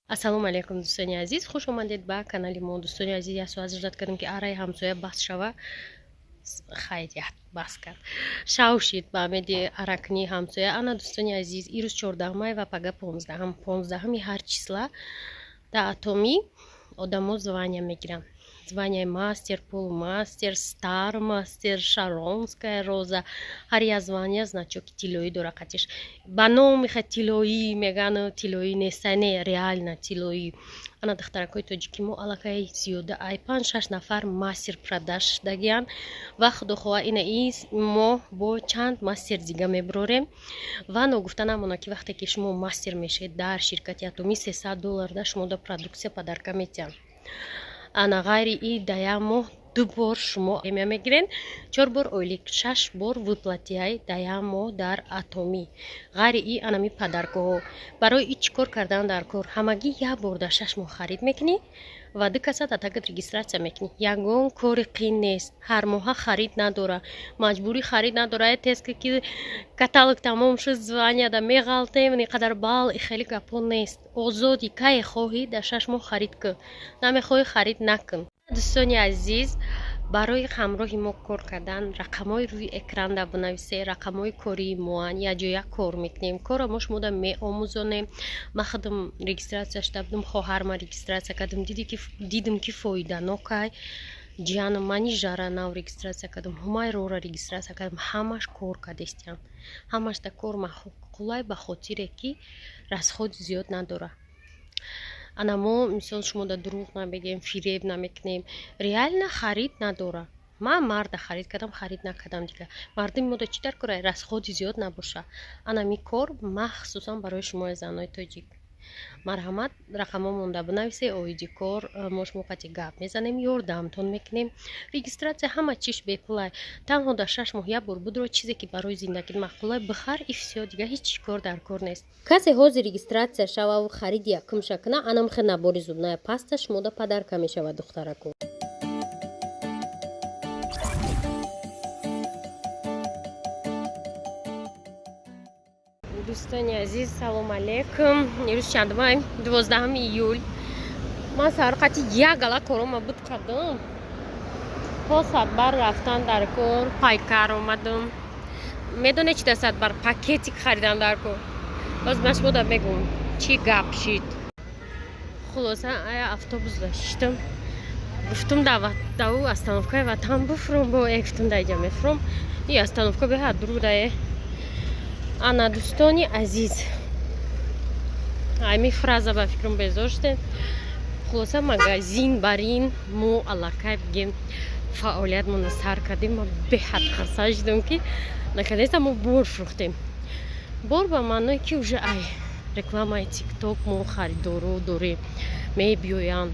ассалому алейкум дӯстони азиз, хуш омадед ба канали мо. Дӯстони азиз, як соат зиёдат кардем ки араи ҳамсоя бас шава. Хайрият бас кард. Шавшид ба амеди аракни ҳамсоя. Ана дӯстони азиз, ирӯз 14 май ва пага 15-ами ҳар числа да атоми одамо звания мегиранд. Звания мастер, полумастер, стар мастер, шаронская роза. Ҳар як звания значоки тиллоӣ дора қатиш. Ба номи ха тиллоӣ меган, тиллоӣ неста, не реально тиллоӣ. Ана духтаракои тоҷики мо аллакай зиёда ай 5-6 нафар мастер продаж шудагиянд ва худо хоҳа ина из мо бо чанд мастер дига меброрем ва ногуфта намона ки вақте ки шумо мастер мешед дар ширкати атоми $300 да шумо да продуксия падарка метиҳанд. Ана ғайри и да як моҳ 2 бор шумо премия мегирен, 4 бор ойлик, 6 бор выплатияй да як моҳ дар атоми. Ғайри и анами падаргоҳо. Барои и чӣ кор кардан дар кор? Ҳамагӣ як бор дар 6 моҳ харид мекунӣ ва 2 каса да тагат регистратсия мекунӣ. Ягон кори қин нест. Ҳар моҳа харид надора. Маҷбури харид надора. Тест ки каталог тамом шуд, звания да меғалтем, иқадар бал, и хеле гапон нест. Озоди кае хоҳӣ дар 6 моҳ харид кун. Намехоҳӣ харид накун. дӯстони азиз, барои ҳамроҳи мо кор кардан рақамҳои рӯи экран да бинависе, рақамҳои кории моан якҷоя кор мекунем. Кора мо шумода меомӯзонем. Ман худам регистратсия шуда будам, хоҳарма регистратсия кардам, дидим ки фоиданокай. ҷианом мани жара нав регистратсия кардам, ҳумайрора регистратсия кардам. Ҳамаш кор кардестиям. Ҳамаш да кор махулай ба хотире ки расходи зиёд надора. Ана мо мисол шумо да дурӯғ намегем, фиреб намекунем. Реально харид надора. Ман марда харид кардам, харид накардам дига. Мардими мода чӣ дар кора? Расходи зиёд набоша. Ана ми кор махсусан барои шумои занои тоҷик. Марҳамат, рақамҳо монда бинависе, оиди кор, мо шумо қати гап мезанем, ёрдамтон мекунем. Регистратсия ҳама чиш бепулай. Танҳо дар 6 моҳ як бор будро чизе ки барои зиндагӣ мақбулай бихар и всё, дига ҳеҷ кор дар кор нест. Касе ҳозир регистратсия шававу хариди якум шакна, анам хе набори зубная паста шумода падарка мешавад духтарако. дӯстони азиз, салом алейкум. Ирӯз чандмай? 12 июл. Ман сарқати як гала корома буд кардам. По садбар рафтан дар кор, пайкар омадам. Медоне чи да садбар пакетик харидан дар кор. Боз ман шумода мегум чи гап шид. Хулоса ая автобус даштам. Гуфтум да у остановкаи ватан буфрум, бо гуфтум да иҷа мефрум. И остановка беҳа дур дае. Ана дӯстони азиз, ами фраза ба фикрам безор шудем. Хулоса магазин барин мо аллакай бигем фаъолиятмона сар кардем. Ма беҳад харса шудам ки накадеста мо бор фурӯхтем. Бор ба маъное ки уже ай рекламаи тикток мо харидоро дорем, мебиёянд.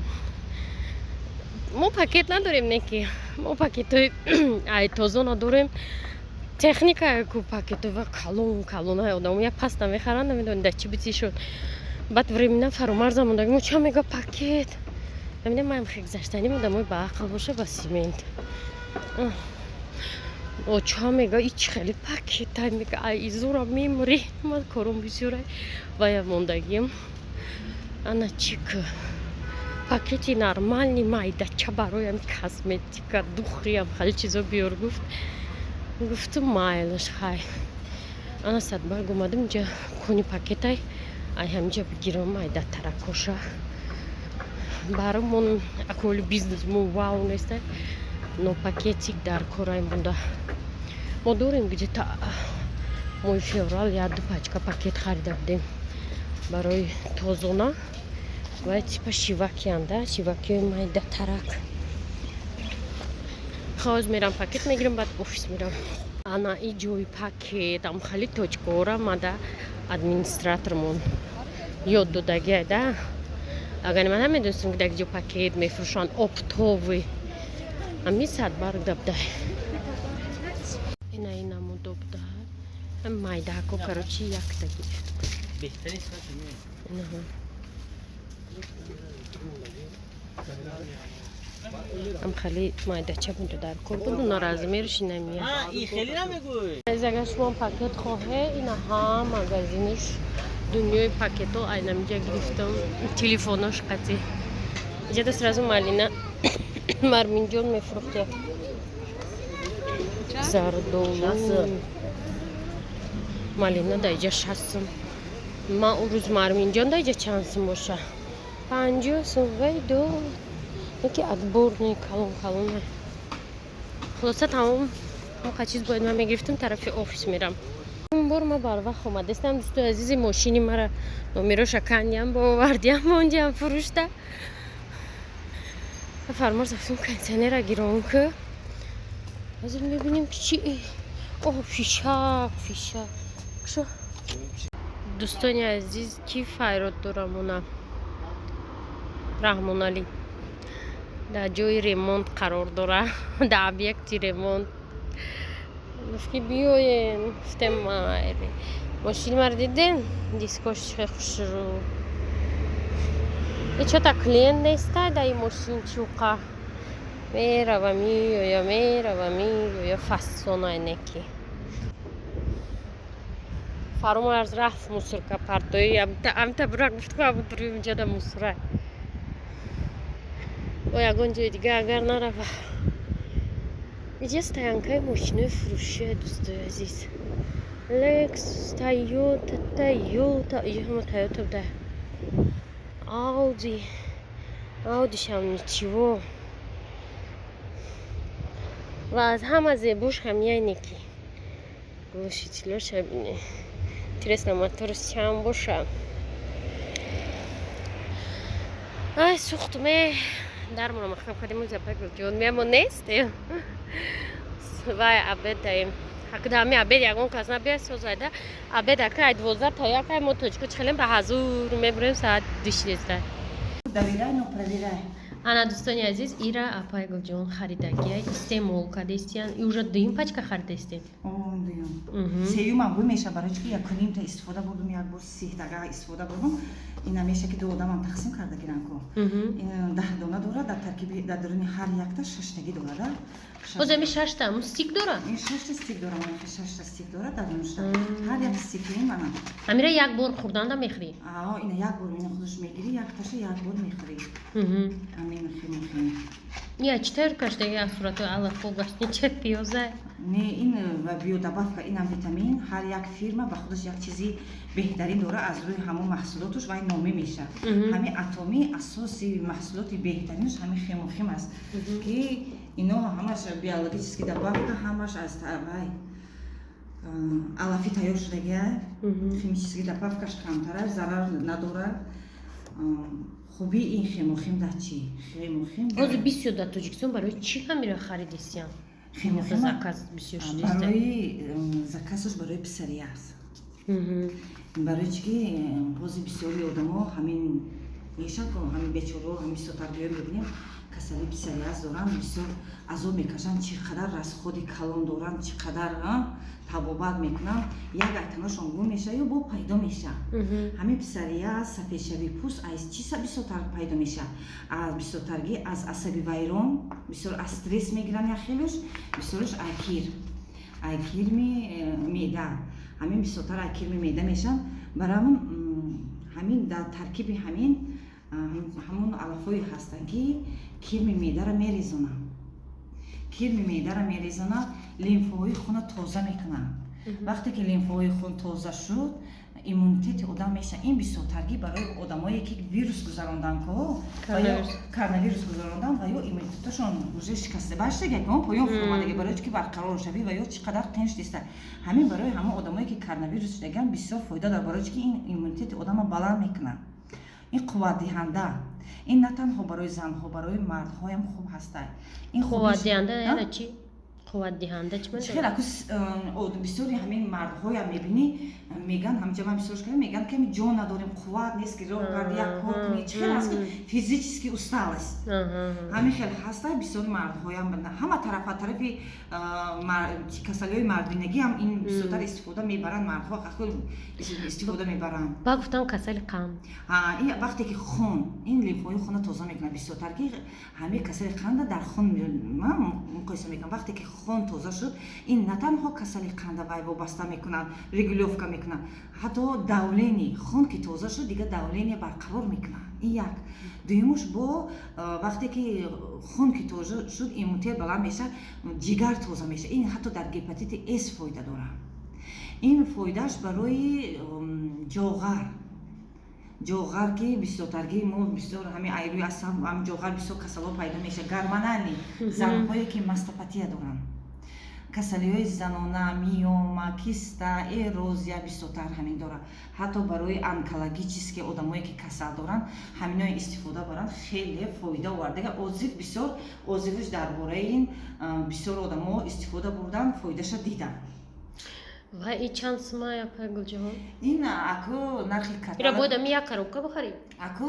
Мо пакет надорем, не ки мо пакетои ай тозона дорем. Техника ку пакетова калон одамоя паста мехаранд, намедонем да чӣ бицӣ шуд. Баъд времена фаромарза мондаги мо ча мега пакет. Намедонем маем хе гузаштаним одамои ба ақл боша ба симент. О ча мега ич хеле пакета мега ай изора мемори. Ман кором бисёрай ва я мондагим. Ана чика пакети нормальни майдача бароям косметика, духриям хали чизо биёр гуфт. Гуфтум майлаш хай. Ана садбарг омадам инҷа куни пакетай ай ҳаминҷа бигирам айда таракоша. Баромон аколи бизнес мо вау нестай. Но пакетик дар корай монда. Мо дорем где-то мои феврал я 2 пачка пакет харида будем барои тозона ва типа шивакианда, шивакиёи майда тарак. Хоз мерам пакет мегирам, баъд офис мерам. Ана и ҷои пакет ам хали тоҷкора мада администратормон ёд додагия да. Агар ман намедонистам ки дар ҷо пакет мефурӯшанд оптовый. Ами садбарг дабдай. Ина намо добдад. Ам майдако короче якта гирифт. Беҳтарин сифати ме. ам хали майдача буду дар кор буду на размериш намия. این خیلی نمیگوی. اگر شما پاکت خواهی این هم مگزینش дунёи пакето айнамиҷа гирифтам телефонош қатӣ иҷада сразу Малина Марминҷон мефурӯхтем зардолу Малина даиҷа 60 ма у рӯз Марминҷон даиҷа чанд сум боша 50 сум вайдо яке отборный калон хулоса тамом ҳамқа чиз бояд ман мегирифтам тарафи офис мерам он бор ма барвақт омадастам дӯстои азизи мошини мара номероша кандиам бовардиам мондиам фурӯшта фармош зафтум кондитсионера гирон ку ҳозир мебинем ки чи фишак шо дӯстони азиз ки файрод дорамона Раҳмонали дар ҷои ремонт қарор дора дар объекти ремонт гуфт ки биёен гуфтем майли мошини маро дидем дискош чӣ хушрӯ ҳечота клиент нестай дар ин мошин чуқа мерава миёя фассонайнеки фаромарз рафт мусорка партои амта бура гуфт ку абу приёмҷада мусора о ягон ҷои дига агар нарава иҷа стоянкаи мошинои фурӯшие дӯстои азиз Lexus, Toyota иҷа ҳама Toyota буда Audi шам ничего ва аз ҳама зебош ҳамияйне ки глушителёша бине интересно моторис чанд боша ай сӯхтуме дармона махкам кардем ҷон мемо нестем вай абед даем ҳақдами абед ягон кас набияд созайда абед акай 12 та якай мо точку чхелем ба ҳазур мебурем саат 16 Доверяй, но проверяй. Ана дӯстони азиз ира апайгулҷон харидагия истеъмол кардестиян и уже дуюм пачка харидестем Дуюм. Сеюм ам бу меша барои ки якуним та истифода бурдум як бор 30 дага истифода бурдум ина меша ки ду одамам тақсим карда гиранку ин 10 дона дора дар таркиби дар даруни ҳар якта 6 таги дорада озами 6 та стик дора ин 6 та стик дора 6 та стик дора дар нушта ҳар як стики мана амира як бор хурданда мехӯри ина як бор ина худаш мегири як таша як бор мехӯри амин хим я читар каждый я сурато алафо гашнича пиёза не ин биодобавка инам витамин ҳар як фирма ба худаш як чизи беҳтарин дора аз рӯи ҳамон маҳсулоташ вай номӣ меша ҳамин атоми асоси маҳсулоти беҳтаринаш ҳамин хемохим аст ки ино ҳамаш биологически добавка ҳамаш аз вай алафи тайёр шудагия химически добавкаш камтара зарар надора хуби ин хемохим дар чӣ хемохим ҳозир бисёр дар тоҷикистон барои чӣ ҳамира харидестиян заказ бисёр шудест барои заказаш барои писарӣ аст барои чӣ ки ҳозир бисёри одамо ҳамин мешаку ҳамин бечораҳо ҳамин сотарбиё мебинем касали писарӣ аст доранд бисёр азоб мекашанд чӣ қадар расходи калон доранд чӣ қадар табобат мекунанд як айтанашон гум меша ё бо пайдо меша ҳамин писария сафедшави пӯст аз чӣ бисёртар пайдо меша аз бисёртарги аз асаби вайрон бисёр аз стресс мегиранд яхелуш бисёраш айкирми меъда ҳамин бисёртар айкирми меъда мешанд барамон ҳамин дар таркиби ҳамон алафҳое ҳастанд ки кирми меъдара мерезонанд кирми меъдара мерезонанд лимфаҳои хунро тоза мекунанд вақте ки лимфаҳои хун тоза шуд иммунитети одам меша ин бисёртарги барои одамое ки вирус гузаронданд коронавирус гузаронданд ва ё иммунитеташон уже шикаста баштагак поён фурӯмадаги барои ки барқарор шавӣ ва ё чӣ қадар тинч диста ҳамин барои ҳама одамое ки коронавирус шудаган бисёр фоида дорад барои ки ин иммунитети одамро баланд мекунад ин қувватдиҳанда ин на танҳо барои занҳо барои мардҳоям хуб ҳастад ин қувватдиҳанда яна чӣ қувватдиҳанда чӣ хеле акус бисёри ҳамин мардҳоям мебинӣ меган ҳамҷа ман бисёрш кардам меган ки ҷон надорем қувват нест ки роҳ карди як кор кунӣ медонӣ чӣ хел аст ки физически усталаст ҳамин хел ҳаста бисёри мардҳоям ҳама тарафи касалиҳои мардинагӣ ҳам ин бисёртар истифода мебаранд мардҳо истифода мебаранд ба гуфтам касали қанд вақте ки хун ин лимфои хунро тоза мекунад бисёртар ки ҳамаи касали қанда дар хун муқоиса мекунам вақте ки хун тоза шуд ин на танҳо касали қанда вай вобаста мекунад регулёвка мекунад ҳатто давлени хун ки тоза шуд дигар давление барқарор мекунад ин як дуюмуш бо вақте ки хун ки тоза шуд иммунитет баланд меша ҷигар тоза меша ин ҳатто дар гепатити с фоида дорад ин фоидааш барои ҷоғар ки бисёртарги мо бисёр ҳамин айрӯи асаб ҳамин ҷоғар бисёр касалҳо пайдо меша гормонали занҳое ки мастопатия доранд касалиҳои занона миома киста эрозия бисёртар ҳамин дорад ҳатто барои онкологически одамое ки касал доранд ҳаминои истифода баранд хеле фоида овардага озиф бисёр озифиш дар бораи ин бисёр одамо истифода бурданд фоидаша диданд ва и чанд сумая пайгулҷаҳон ин аку нархи ира бояд ами як коробка бихарем аку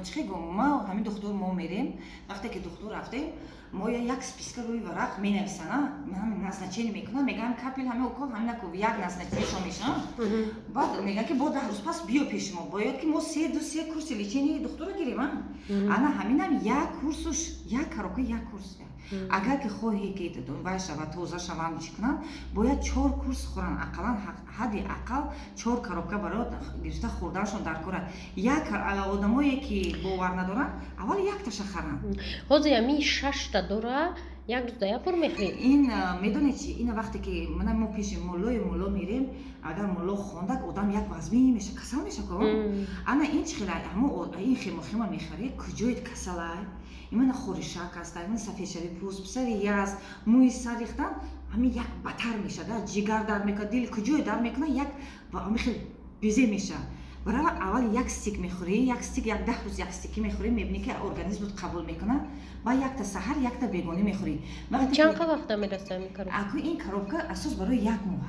чӣ гум ма ҳамин духтур мо мерем вақте ки духтур рафтем мо як списка рӯи варақ менависана назначение мекунам мегӯям капел ҳамин укол ҳаминаку як назначениашон мешавам баъд мегӯям ки бо 10 рӯз пас биё пеши мо бояд ки мо се курси лечении духтура гирем ана ҳаминам як курсуш як коробка як курс агар ки хоҳе ки вай шавад тоза шаванд чӣ кунанд бояд 4 курс хӯранд ақаллан ҳадди ақал 4 коробка барои гирифта хӯрданашон дар кора як одамое ки бовар надоранд аввал якташа харанд ҳозир ами 6та дора як рӯзда як бор мехӯред ин медонед чи ин вақте ки мо пеши молло мерем агар молло хондак одам як вазми меша касал меша ко ана ин чӣ хела ин хема мехаред куҷоед касалай имана хоришак аст имана сафедшави пӯст писари яз мӯи сар рехтан ҳамин як баттар мешада ҷигар дар мекунад дил куҷое дар мекунад як хел безе меша барои аввал як стик мехӯрӣ як стик як 10 рӯз як стики мехӯрӣ мебинӣ ки организмут қабул мекунад ба якта саҳар якта бегона мехӯрӣ чанд вақта мерасад ин коробка аку ин коробка асос барои як моҳ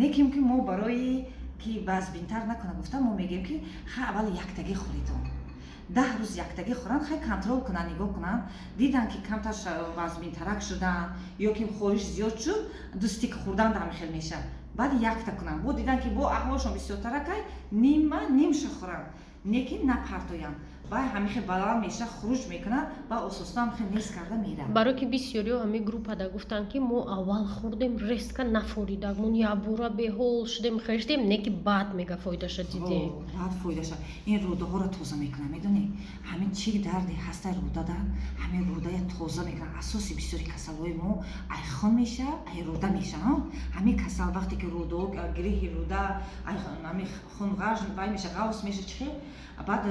не ким ки мо барои ки вазбинтар накуна гуфта мо мегӯем ки аввал яктагӣ хӯридон 10 рӯз яктагӣ хӯранд хай контрол кунанд нигоҳ кунанд дидан ки камтар вазбинтарак шуданд ё ки хориш зиёд шуд 2 стик хӯрдан ҳамихел меша баъд якта кунанд бо дидан ки бо аҳволшон бисёртаракай нимша хӯранд не ки напартоянд баъд ҳамихел баланд меша хуруҷ мекунад ба ососта ҳамихел нес карда меравад барои ки бисёриҳо ҳами группада гуфтанд ки мо аввал хӯрдем резко нафоридак мон якбора беҳол шудем хештем не ки баъд мега фоидаша дидем баъд фоидаша ин рӯдаҳоро тоза мекунад медонед ҳамин чӣ дарде ҳаста рӯдада ҳамин рӯдая тоза мекунад асоси бисёри касалҳои мо ай хон меша ай рӯда меша ҳамин касал вақте ки рӯдо гирӯҳи рӯда ҳамин хунғаж вай меша ғавс меша чихел баъд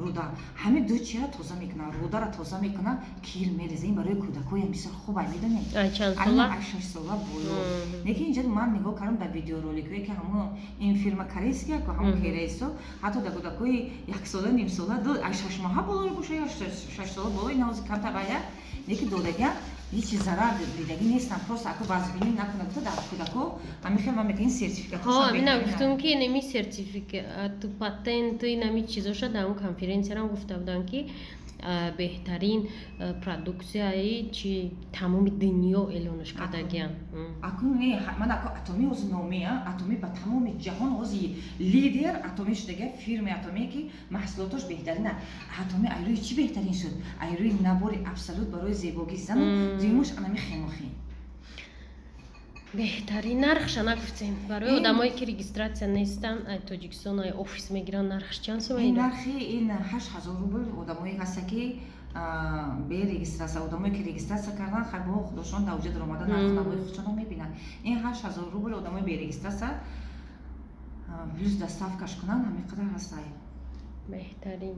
рӯда ҳамин ду чиро тоза мекунад рӯдаро тоза мекунад кир мереза ин барои кӯдакоям бисёр хуб медонед чанд сола 6 сола боло лекин инҷа ман нигоҳ кардам дар видеороликое ки ҳамон ин фирма корейския ку ҳамон хересо ҳатто дар кӯдакои 1 сола ним сола 6 моҳа боло боша ё 6 сола боло ин ҳозир камтар бая лекин додагиам ҳеҷ зарар дидагӣ нестам просто аку вазбинӣ накунад гуфта дар кӯдако ҳамихел ман мекунам сертификатоша амина гуфтум ки нами сертификат патент нами чизоша дар он конференсияам гуфта буданд ки беҳтарин продуксияи чи тамоми дунё эълонаш кардагиам аку не ман аку атоми ҳозир номеа атоми ба тамоми ҷаҳон ҳозир лидер атоми шудага фирмаи атомие ки маҳсулоташ беҳтарина атоми айрӯи чӣ беҳтарин шуд айрӯи набори абсолют барои зебогии зан дуюмуш анами хемохи беҳтарин нархша нагуфтем барои одамое ки регистратсия нестанд ай тоҷикистон ай офис мегиранд нархш чанд сум ин нархи ин 8000 рубл одамое ҳаста ки берегистратсия одамое ки регистратсия карданд хай бо худошон дар уҷа даромада нархнамои худшонро мебинанд ин 8000 рубл одамои берегистратсия плюс доставкаш кунанд ҳамин қадар ҳастае беҳтарин